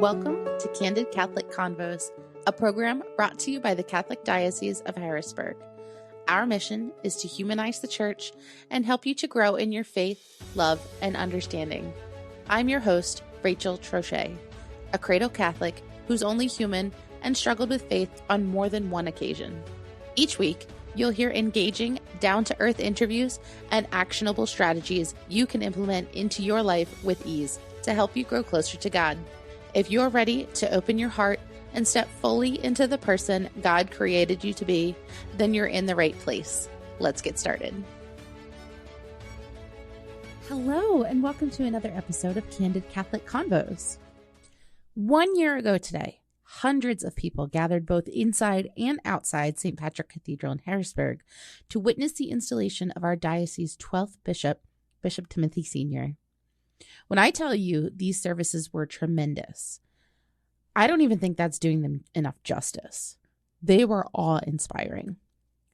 Welcome to Candid Catholic Convos, a program brought to you by the Catholic Diocese of Harrisburg. Our mission is to humanize the Church and help you to grow in your faith, love, and understanding. I'm your host, Rachel Trochet, a cradle Catholic who's only human and struggled with faith on more than one occasion. Each week, you'll hear engaging, down-to-earth interviews and actionable strategies you can implement into your life with ease to help you grow closer to God. If you're ready to open your heart and step fully into the person God created you to be, then you're in the right place. Let's get started. Hello, and welcome to another episode of Candid Catholic Convos. 1 year ago today, hundreds of people gathered both inside and outside St Patrick Cathedral in Harrisburg to witness the installation of our diocese's 12th bishop, Bishop Timothy Sr. When I tell you these services were tremendous, I don't even think that's doing them enough justice. They were awe-inspiring.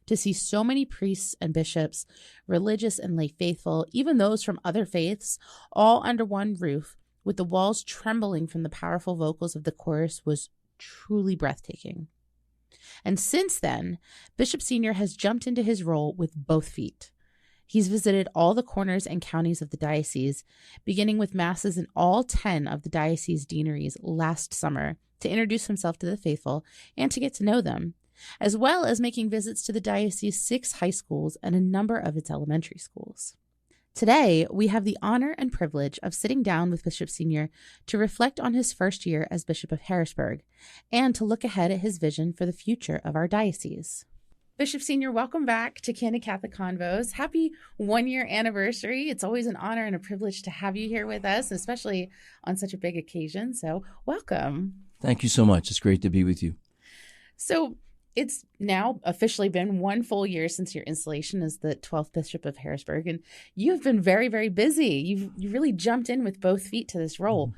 To see so many priests and bishops, religious and lay faithful, even those from other faiths, all under one roof, with the walls trembling from the powerful vocals of the chorus was truly breathtaking. And since then, Bishop Sr. has jumped into his role with both feet. He's visited all the corners and counties of the diocese, beginning with masses in all 10 of the diocese deaneries last summer to introduce himself to the faithful and to get to know them, as well as making visits to the diocese's 6 high schools and a number of its elementary schools. Today, we have the honor and privilege of sitting down with Bishop Sr. to reflect on his first year as Bishop of Harrisburg and to look ahead at his vision for the future of our diocese. Bishop Sr., welcome back to Candid Catholic Convos. Happy 1 year anniversary. It's always an honor and a privilege to have you here with us, especially on such a big occasion. So welcome. Thank you so much. It's great to be with you. So it's now officially been 1 full year since your installation as the 12th Bishop of Harrisburg, and you've been very, very busy. You've really jumped in with both feet to this role. Mm-hmm.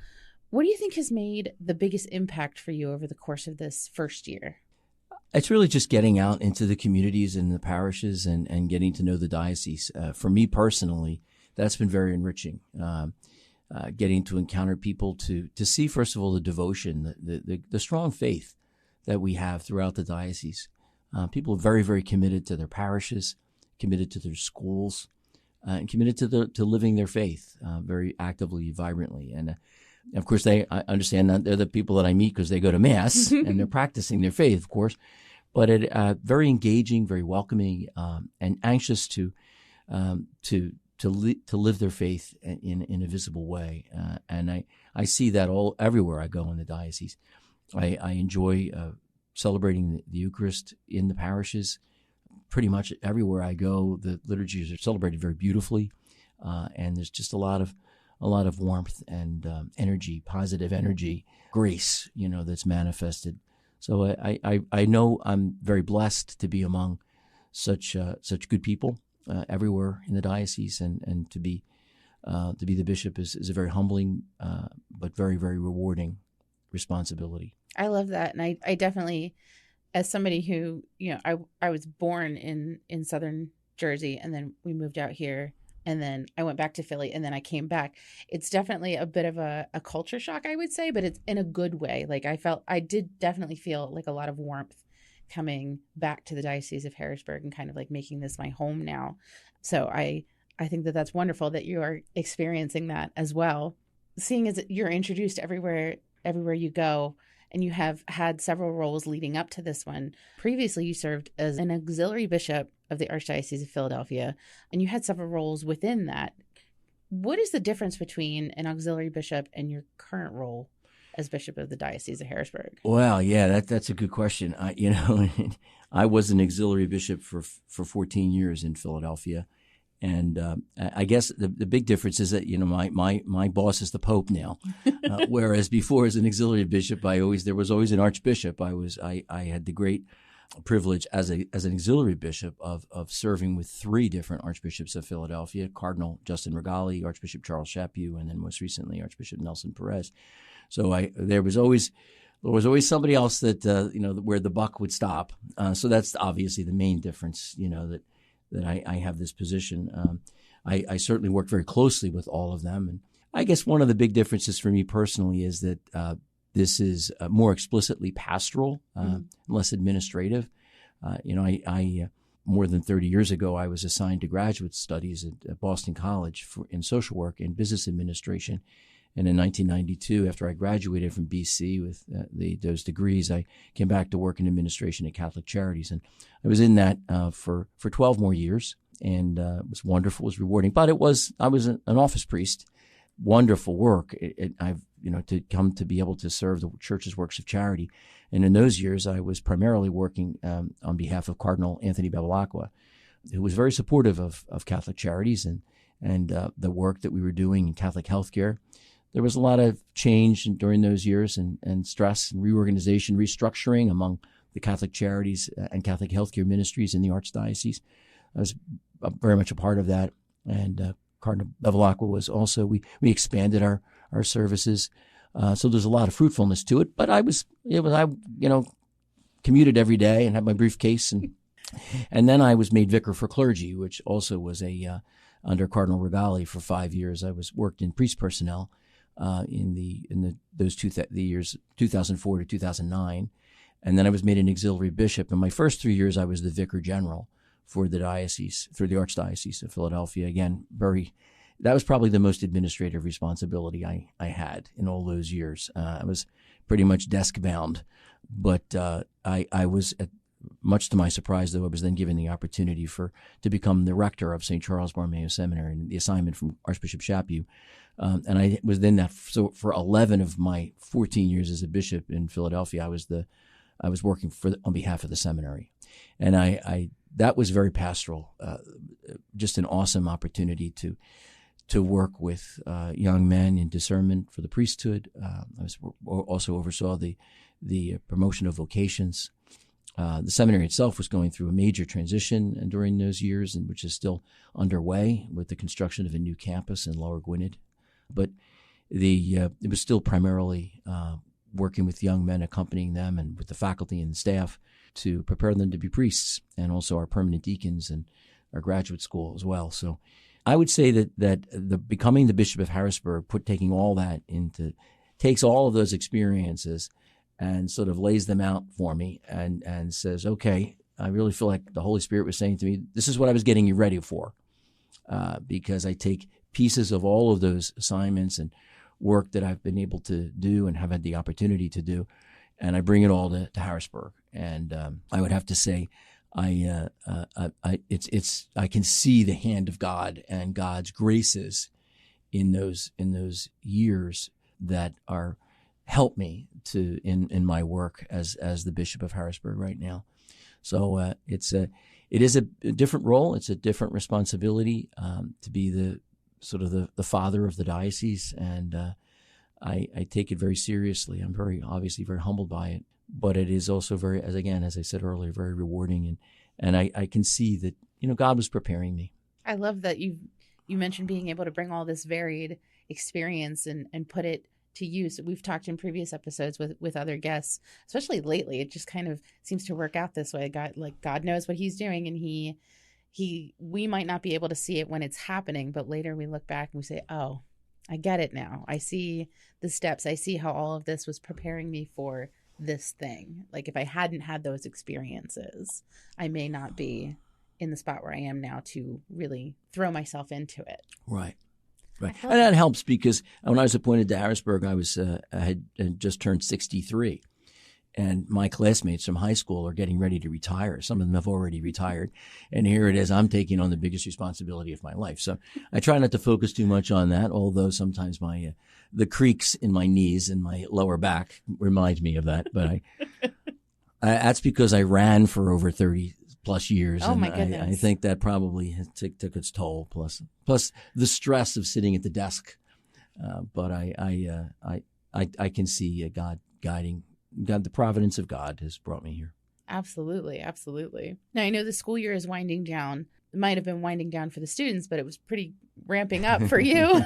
What do you think has made the biggest impact for you over the course of this first year? It's really just getting out into the communities and the parishes and getting to know the diocese. For me personally, that's been very enriching. Getting to encounter people to see, first of all, the devotion, the strong faith that we have throughout the diocese. People are very, very committed to their parishes, committed to their schools, and committed to living their faith very actively, vibrantly. And of course, I understand that they're the people that I meet because they go to Mass and they're practicing their faith, of course. But very engaging, very welcoming, and anxious to live their faith in a visible way. And I see that everywhere I go in the diocese. I enjoy celebrating the Eucharist in the parishes. Pretty much everywhere I go, the liturgies are celebrated very beautifully, and there's just a lot of warmth and energy, positive energy, grace, that's manifested. So I know I'm very blessed to be among such good people everywhere in the diocese, and to be the bishop is a very humbling but very, very rewarding responsibility. I love that, and I definitely, as somebody who I was born in southern Jersey, and then we moved out here. And then I went back to Philly, and then I came back. It's definitely a bit of a culture shock, I would say, but it's in a good way. Like I did definitely feel like a lot of warmth coming back to the Diocese of Harrisburg and kind of like making this my home now. So I think that that's wonderful that you are experiencing that as well. Seeing as you're introduced everywhere you go, and you have had several roles leading up to this one. Previously, you served as an auxiliary bishop of the Archdiocese of Philadelphia, and you had several roles within that. What is the difference between an auxiliary bishop and your current role as Bishop of the Diocese of Harrisburg? Well, yeah, that's a good question. I was an auxiliary bishop for 14 years in Philadelphia. And I guess the big difference is that, my boss is the Pope now, whereas before as an auxiliary bishop, there was always an archbishop. I had the great privilege as an auxiliary bishop of serving with 3 different archbishops of Philadelphia: Cardinal Justin Regali, Archbishop Charles Chaput, and then most recently Archbishop Nelson Perez. So there was always somebody else that where the buck would stop. So that's obviously the main difference, that I have this position. I certainly work very closely with all of them. And I guess one of the big differences for me personally is that This is more explicitly pastoral, less administrative. I more than 30 years ago, I was assigned to graduate studies at Boston College in social work and business administration. And in 1992, after I graduated from BC with those degrees, I came back to work in administration at Catholic Charities. And I was in that for 12 more years. And it was wonderful, it was rewarding. But I was an office priest. Wonderful work. I've to come to be able to serve the church's works of charity. And in those years, I was primarily working on behalf of Cardinal Anthony Bevilacqua, who was very supportive of Catholic Charities and the work that we were doing in Catholic healthcare. There was a lot of change during those years and stress and reorganization, restructuring among the Catholic Charities and Catholic healthcare ministries in the Archdiocese. I was very much a part of that. And Cardinal Bevilacqua was also, we expanded our services. So there's a lot of fruitfulness to it. But I commuted every day and had my briefcase. And then I was made vicar for clergy, which also was under Cardinal Regali for 5 years. I worked in priest personnel in those years 2004 to 2009. And then I was made an auxiliary bishop. In my first 3 years, I was the vicar general for the diocese, through the Archdiocese of Philadelphia. Again, that was probably the most administrative responsibility I had in all those years. I was pretty much desk bound, but I was, much to my surprise, though, I was then given the opportunity to become the rector of St. Charles Borromeo Seminary, and the assignment from Archbishop Chaput. And I was then so for 11 of my 14 years as a bishop in Philadelphia, I was working on behalf of the seminary, and that was very pastoral, just an awesome opportunity to work with young men in discernment for the priesthood. I also oversaw the promotion of vocations. The seminary itself was going through a major transition during those years, and which is still underway with the construction of a new campus in Lower Gwynedd. But it was still primarily working with young men, accompanying them, and with the faculty and the staff to prepare them to be priests, and also our permanent deacons and our graduate school as well. So I would say that becoming the Bishop of Harrisburg, takes all of those experiences and sort of lays them out for me and says, okay, I really feel like the Holy Spirit was saying to me, this is what I was getting you ready for, because I take pieces of all of those assignments and work that I've been able to do and have had the opportunity to do, and I bring it all to Harrisburg. And I would have to say, I can see the hand of God and God's graces in those years that are help me in my work as the Bishop of Harrisburg right now. So it is a different role. It's a different responsibility to be the father of the diocese, and I take it very seriously. I'm obviously very humbled by it, but it is also very, as I said earlier, very rewarding, and I can see that God was preparing me. I love that you mentioned being able to bring all this varied experience and put it to use. We've talked in previous episodes with other guests, especially lately. It just kind of seems to work out this way. God knows what He's doing, and we might not be able to see it when it's happening, but later we look back and we say, oh, I get it now. I see the steps. I see how all of this was preparing me for this thing. Like, if I hadn't had those experiences, I may not be in the spot where I am now to really throw myself into it. Right. And that helps, because when I was appointed to Harrisburg, I had just turned 63. And my classmates from high school are getting ready to retire. Some of them have already retired. And here it is, I'm taking on the biggest responsibility of my life. So I try not to focus too much on that, although sometimes the creaks in my knees and my lower back remind me of that. But that's because I ran for over 30 plus years. Oh, and my goodness. I think that probably took its toll, plus the stress of sitting at the desk. But I can see God guiding. God, the providence of God has brought me here. Absolutely. Absolutely. Now, I know the school year is winding down. It might have been winding down for the students, but it was pretty ramping up for you.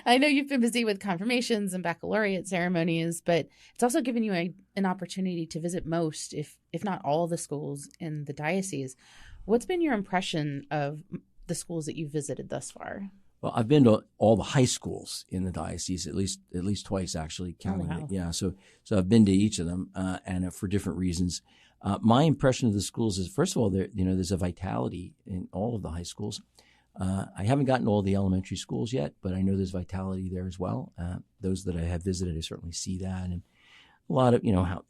I know you've been busy with confirmations and baccalaureate ceremonies, but it's also given you an opportunity to visit most, if not all, the schools in the diocese. What's been your impression of the schools that you've visited thus far? Well, I've been to all the high schools in the diocese at least twice, actually, counting wow. it. Yeah, so I've been to each of them, and for different reasons. My impression of the schools is, first of all, there's a vitality in all of the high schools. I haven't gotten to all the elementary schools yet, but I know there's vitality there as well. Those that I have visited, I certainly see that, and a lot of how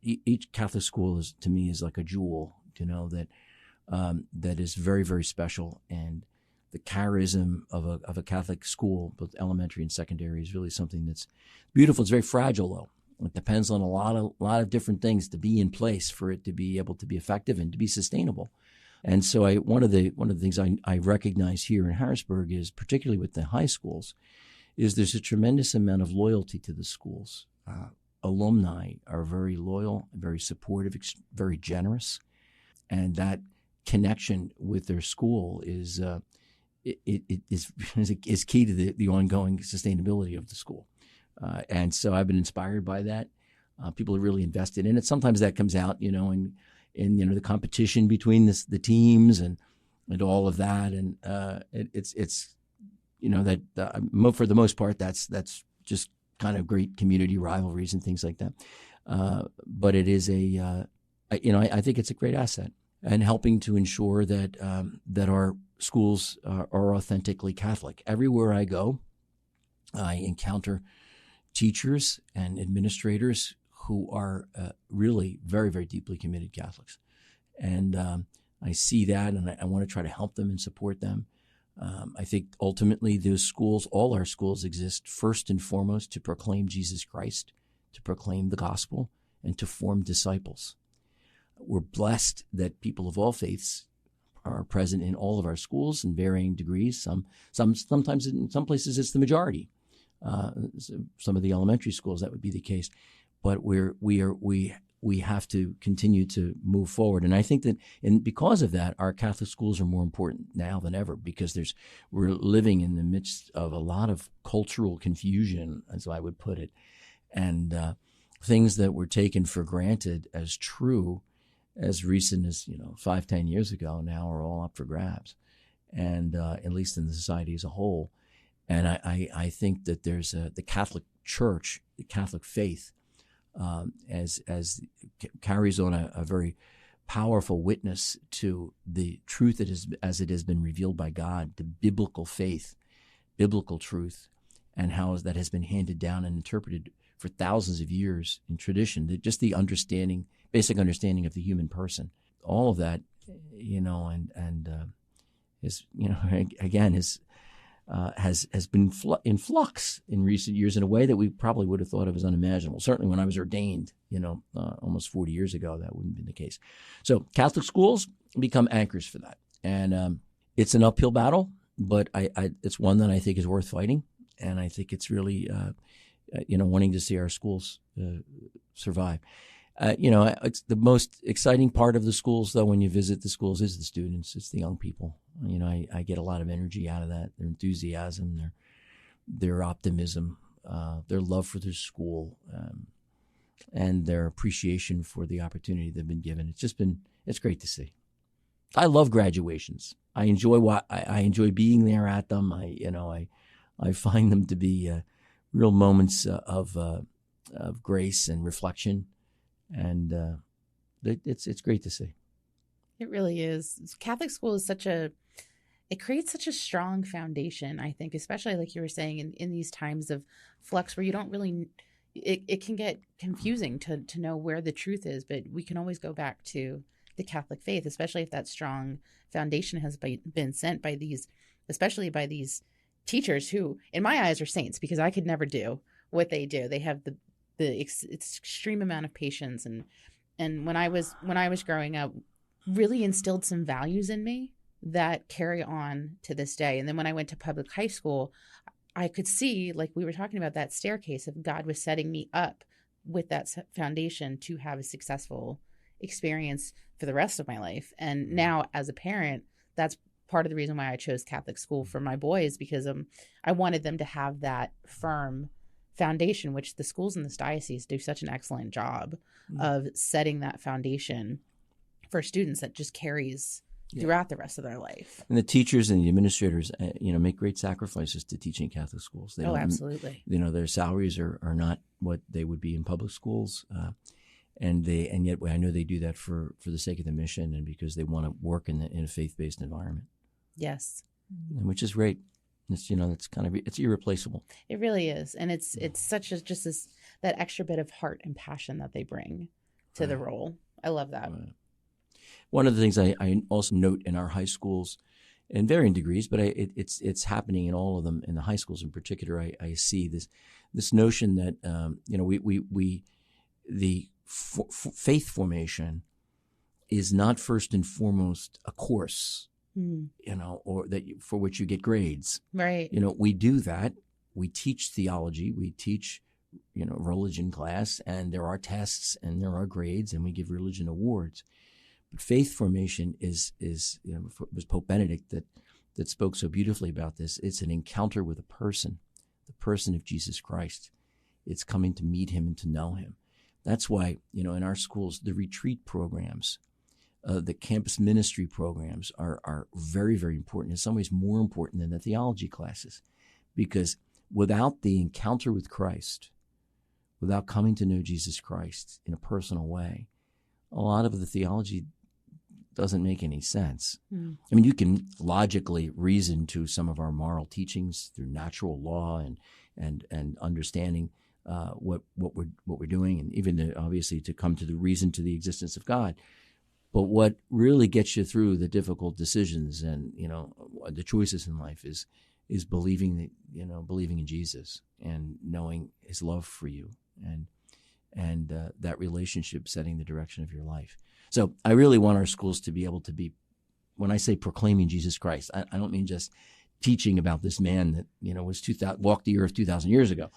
each Catholic school is, to me, is like a jewel, that is very, very special. And the charism of a Catholic school, both elementary and secondary, is really something that's beautiful. It's very fragile, though. It depends on a lot of different things to be in place for it to be able to be effective and to be sustainable. And so one of the things I recognize here in Harrisburg is, particularly with the high schools, is there's a tremendous amount of loyalty to the schools. Alumni are very loyal, very supportive, very generous, and that connection with their school is key to the ongoing sustainability of the school. And so I've been inspired by that. People are really invested in it. Sometimes that comes out, in the competition between the teams and all of that. And it's for the most part, that's just kind of great community rivalries and things like that. But it is I think it's a great asset, and helping to ensure that our schools are authentically Catholic. Everywhere I go, I encounter teachers and administrators who are really very, very deeply committed Catholics. And I see that, and I want to try to help them and support them. I think ultimately all our schools exist first and foremost to proclaim Jesus Christ, to proclaim the gospel, and to form disciples. We're blessed that people of all faiths are present in all of our schools in varying degrees. Sometimes in some places it's the majority. Some of the elementary schools that would be the case, but we have to continue to move forward. And I think that, because of that, our Catholic schools are more important now than ever, because we're living in the midst of a lot of cultural confusion, as I would put it, and things that were taken for granted as true as recent as 5-10 years ago now are all up for grabs, and at least in the society as a whole. And I think that there's the Catholic Church, the Catholic faith, as carries on a very powerful witness to the truth as it has been revealed by God, the biblical faith, biblical truth, and how that has been handed down and interpreted for thousands of years in tradition. Just the basic understanding of the human person, all of that, is again has been in flux in recent years in a way that we probably would have thought of as unimaginable. Certainly when I was ordained, almost 40 years ago, that wouldn't have been the case. So Catholic schools become anchors for that. And it's an uphill battle, but it's one that I think is worth fighting. And I think it's really, wanting to see our schools survive. It's the most exciting part of the schools, though, when you visit the schools, is the students. It's the young people. I get a lot of energy out of that. Their enthusiasm, their optimism, their love for their school, and their appreciation for the opportunity they've been given. It's great to see. I love graduations. I enjoy being there at them. I find them to be real moments of grace and reflection. And it's great to see. It really is. Catholic school is it creates such a strong foundation, I think, especially like you were saying in these times of flux where you don't really, it can get confusing to know where the truth is, but we can always go back to the Catholic faith, especially if that strong foundation has been sent by especially by these teachers who, in my eyes, are saints, because I could never do what they do. They have the extreme amount of patience, and when I was growing up, really instilled some values in me that carry on to this day. And then when I went to public high school, I could see, like we were talking about, that staircase of God was setting me up with that foundation to have a successful experience for the rest of my life. And now as a parent, that's part of the reason why I chose Catholic school for my boys, because I wanted them to have that firm foundation, which the schools in this diocese do such an excellent job of setting that foundation for students that just carries throughout the rest of their life. And the teachers and the administrators, make great sacrifices to teaching Catholic schools. They Absolutely. Their salaries are not what they would be in public schools. And yet I know they do that for the sake of the mission and because they want to work in a faith-based environment. Yes. Which is great. It's, it's irreplaceable. It really is. And it's such that extra bit of heart and passion that they bring to the role. I love that. Right. One of the things I also note in our high schools, in varying degrees, but it's happening in all of them. In the high schools in particular, I see this notion that faith formation is not first and foremost a course, or for which you get grades. Right. We do that. We teach theology. We teach religion class, and there are tests and there are grades, and we give religion awards. Faith formation is was Pope Benedict that spoke so beautifully about this. It's an encounter with a person, the person of Jesus Christ. It's coming to meet him and to know him. That's why, in our schools, the retreat programs, the campus ministry programs are very, very important. In some ways, more important than the theology classes, because without the encounter with Christ, without coming to know Jesus Christ in a personal way, a lot of the theology doesn't make any sense. I mean, you can logically reason to some of our moral teachings through natural law and understanding what we're doing, and even obviously to come to the reason to the existence of God. But what really gets you through the difficult decisions and the choices in life is believing in Jesus and knowing his love for you and that relationship setting the direction of your life. So I really want our schools to be able to be, when I say proclaiming Jesus Christ, I don't mean just teaching about this man that walked the earth 2,000 years ago.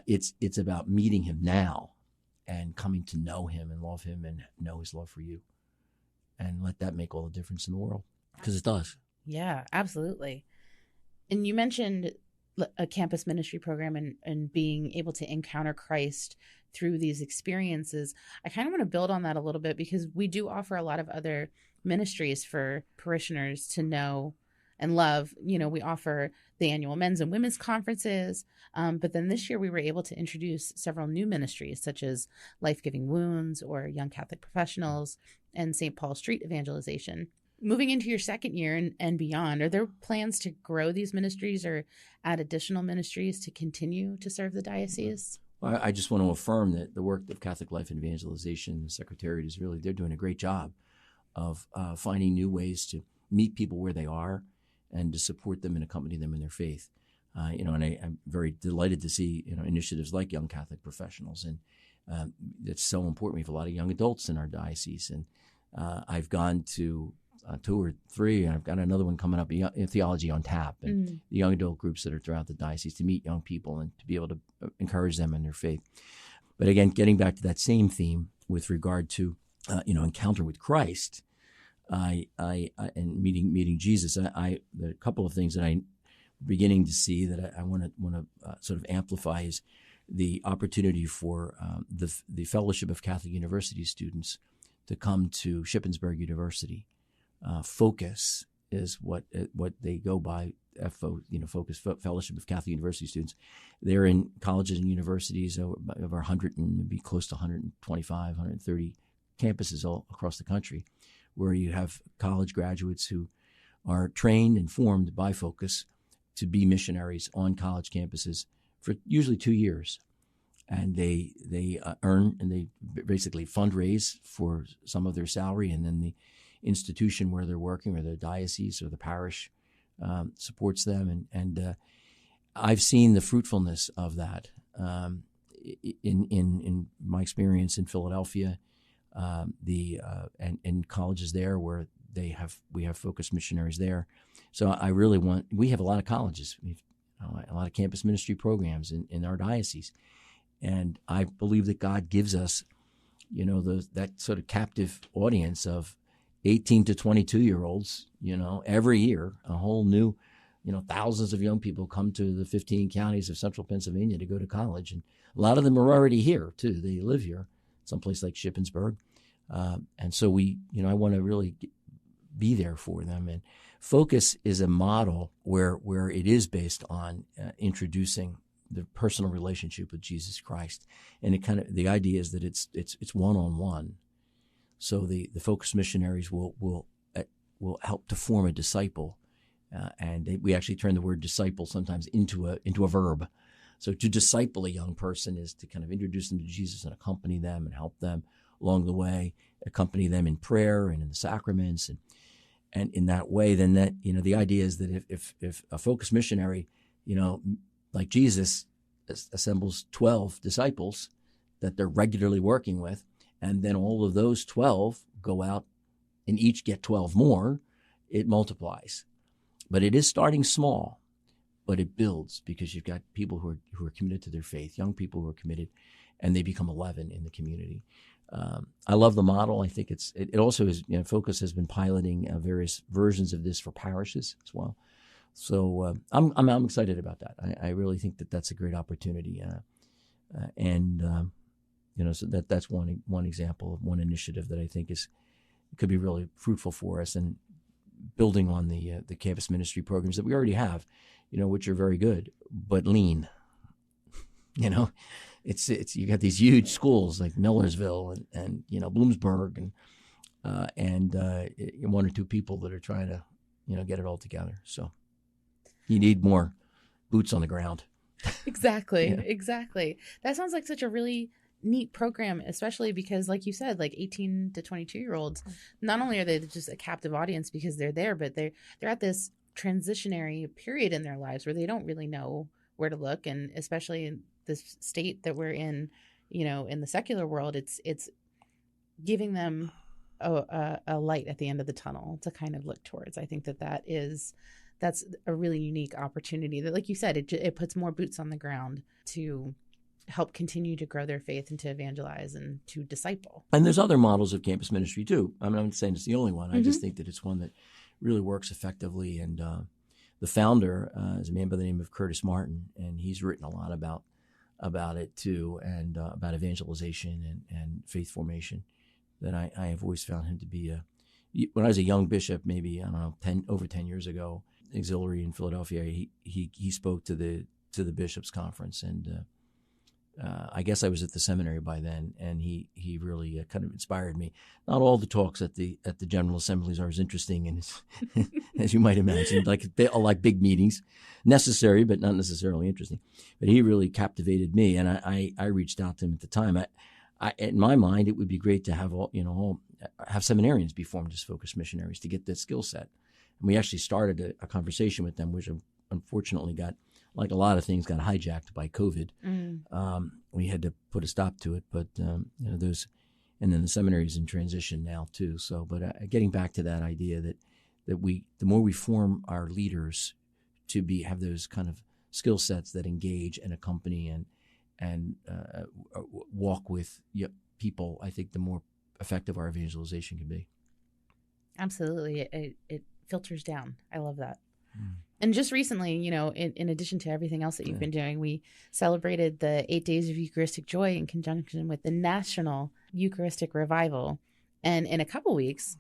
It's about meeting him now and coming to know him and love him and know his love for you, and let that make all the difference in the world, because it does. Yeah, absolutely. And you mentioned a campus ministry program and being able to encounter Christ through these experiences. I kind of want to build on that a little bit, because we do offer a lot of other ministries for parishioners to know and love. We offer the annual men's and women's conferences. But then this year we were able to introduce several new ministries, such as Life Giving Wounds or Young Catholic Professionals and St. Paul Street Evangelization. Moving into your second year and beyond, are there plans to grow these ministries or add additional ministries to continue to serve the diocese? Well, I just want to affirm that the work of Catholic Life and Evangelization, the Secretariat, they're doing a great job of finding new ways to meet people where they are and to support them and accompany them in their faith. And I'm very delighted to see initiatives like Young Catholic Professionals, and it's so important. We have a lot of young adults in our diocese, and I've gone to 2 or 3, and I've got another one coming up, Theology on Tap, and the young adult groups that are throughout the diocese, to meet young people and to be able to encourage them in their faith. But again, getting back to that same theme with regard to encounter with Christ, and meeting Jesus, there are a couple of things that I'm beginning to see that I want to sort of amplify is the opportunity for the Fellowship of Catholic University students to come to Shippensburg University. Focus is what they go by. Focus, Fellowship of Catholic University students. They're in colleges and universities over 100 and maybe close to 125, 130 campuses all across the country, where you have college graduates who are trained and formed by Focus to be missionaries on college campuses for usually 2 years. And they earn, and they basically fundraise for some of their salary, and then the institution where they're working, or the diocese or the parish, supports them. And I've seen the fruitfulness of that in my experience in Philadelphia, and colleges there where we have focused missionaries there. So I really we have a lot of colleges, we have a lot of campus ministry programs in our diocese, and I believe that God gives us, that sort of captive audience of 18 to 22-year-olds, every year, a whole new, thousands of young people come to the 15 counties of central Pennsylvania to go to college. And a lot of them are already here, too. They live here, someplace like Shippensburg. And so I want to really be there for them. And Focus is a model where it is based on introducing the personal relationship with Jesus Christ, and the idea is that it's one-on-one. So the Focus missionaries will help to form a disciple, and we actually turn the word disciple sometimes into a verb. So to disciple a young person is to kind of introduce them to Jesus and accompany them and help them along the way, accompany them in prayer and in the sacraments, and in that way. Then that the idea is that if a Focus missionary, like Jesus, assembles 12 disciples that they're regularly working with, and then all of those 12 go out and each get 12 more, it multiplies. But it is starting small, but it builds because you've got people who are committed to their faith, young people who are committed, and they become 11 in the community. I love the model. I think it also is, Focus has been piloting various versions of this for parishes as well. So I'm excited about that. I really think that that's a great opportunity, so that's one example of one initiative that I think could be really fruitful for us, and building on the campus ministry programs that we already have, which are very good but lean. It's you got these huge schools like Millersville and Bloomsburg and one or two people that are trying to get it all together. So you need more boots on the ground. Exactly. Yeah. Exactly. That sounds like such a really neat program, especially because, like you said, like 18 to 22-year-olds, not only are they just a captive audience because they're there, but they're at this transitionary period in their lives where they don't really know where to look. And especially in this state that we're in, in the secular world, it's giving them a light at the end of the tunnel to kind of look towards. I think that's a really unique opportunity that, like you said, it puts more boots on the ground to help continue to grow their faith and to evangelize and to disciple. And there's other models of campus ministry too. I'm not saying it's the only one. I just think that it's one that really works effectively. And the founder is a man by the name of Curtis Martin, and he's written a lot about it too, and about evangelization and faith formation. That I have always found him to be when I was a young bishop, maybe over 10 years ago, auxiliary in Philadelphia, he spoke to the bishops' conference, and I guess I was at the seminary by then, and he really kind of inspired me. Not all the talks at the General Assemblies are as interesting and as you might imagine, like big meetings, necessary but not necessarily interesting. But he really captivated me, and I reached out to him at the time. In my mind, it would be great to have have seminarians be formed as Focus missionaries to get that skill set. And we actually started a conversation with them, which unfortunately got, like a lot of things, got hijacked by COVID. We had to put a stop to it, but those, and then the seminary is in transition now too. So, but getting back to that idea that the more we form our leaders to have those kind of skill sets that engage and accompany and walk with people, I think the more effective our evangelization can be. Absolutely, it filters down. I love that. And just recently, in addition to everything else that you've been doing, we celebrated the 8 Days of Eucharistic Joy in conjunction with the National Eucharistic Revival. And in a couple weeks,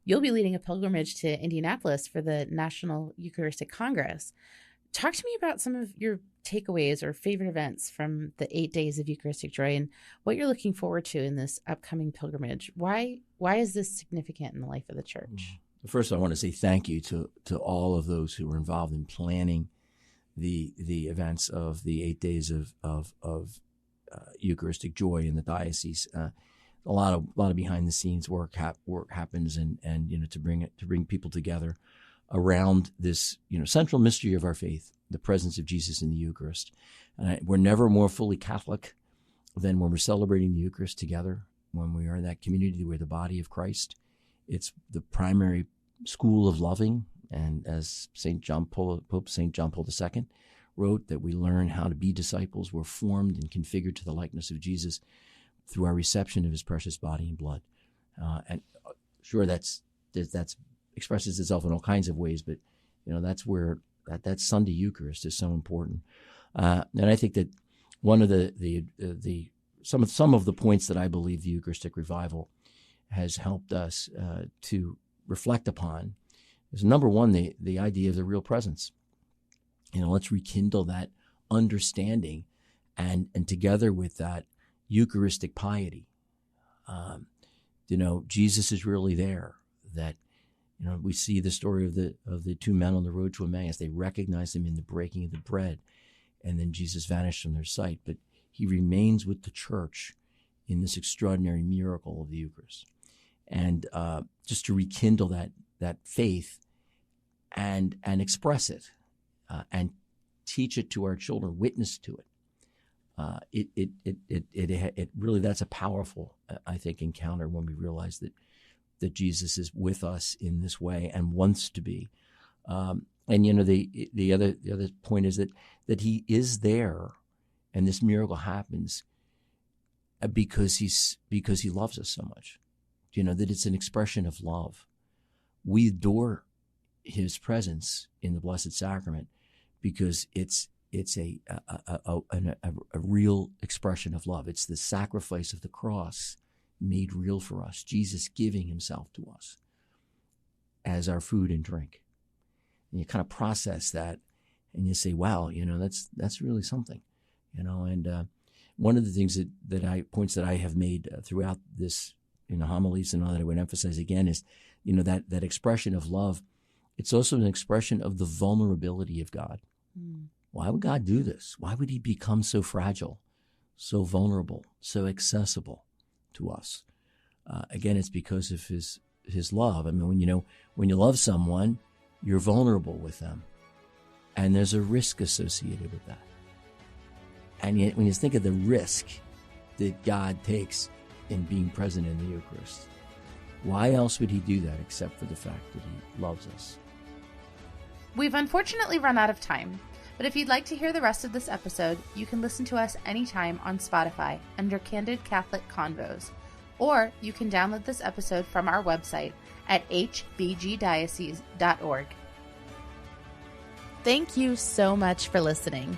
you'll be leading a pilgrimage to Indianapolis for the National Eucharistic Congress. Talk to me about some of your takeaways or favorite events from the 8 Days of Eucharistic Joy and what you're looking forward to in this upcoming pilgrimage. Why is this significant in the life of the church? First, I want to say thank you to all of those who were involved in planning the events of the 8 Days of Eucharistic Joy in the diocese. A lot of behind the scenes work happens, and to bring people together around this central mystery of our faith, the presence of Jesus in the Eucharist. We're never more fully Catholic than when we're celebrating the Eucharist together, when we are in that community, we're the body of Christ. It's the primary school of loving, and as Pope St. John Paul II wrote, that we learn how to be disciples. We're formed and configured to the likeness of Jesus through our reception of his precious body and blood. And sure, that's expresses itself in all kinds of ways, but that's where that Sunday Eucharist is so important. And I think that one of some of the points that I believe the Eucharistic Revival has helped us to reflect upon is, number one, the idea of the real presence. Let's rekindle that understanding, and together with that, Eucharistic piety. Jesus is really there. That we see the story of the two men on the road to Emmaus. They recognize him in the breaking of the bread, and then Jesus vanished from their sight. But he remains with the church in this extraordinary miracle of the Eucharist. And just to rekindle that faith and express it, and teach it to our children, witness to it. It really, that's a powerful, I think, encounter when we realize that Jesus is with us in this way and wants to be. And the other point is that he is there, and this miracle happens because he loves us so much. That it's an expression of love. We adore his presence in the Blessed Sacrament because it's a real expression of love. It's the sacrifice of the cross made real for us. Jesus giving himself to us as our food and drink. And you kind of process that, and you say, "Wow, that's really something." And one of the things points that I have made throughout this homilies and all that I would emphasize again is, that expression of love. It's also an expression of the vulnerability of God. Why would God do this? Why would he become so fragile, so vulnerable, so accessible to us? Again, it's because of his love. I mean, when you love someone, you're vulnerable with them, and there's a risk associated with that. And yet, when you think of the risk that God takes in being present in the Eucharist, why else would he do that except for the fact that he loves us? We've unfortunately run out of time, but if you'd like to hear the rest of this episode, you can listen to us anytime on Spotify under Candid Catholic Convos, or you can download this episode from our website at hbgdiocese.org. Thank you so much for listening.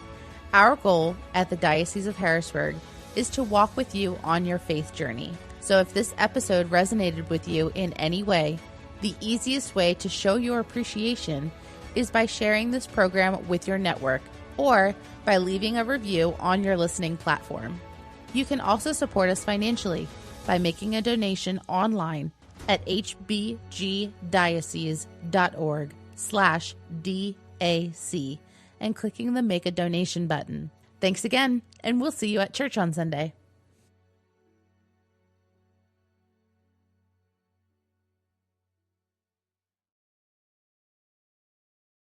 Our goal at the Diocese of Harrisburg is to walk with you on your faith journey. So if this episode resonated with you in any way, the easiest way to show your appreciation is by sharing this program with your network or by leaving a review on your listening platform. You can also support us financially by making a donation online at hbgdiocese.org/DAC and clicking the Make a Donation button. Thanks again, and we'll see you at church on Sunday.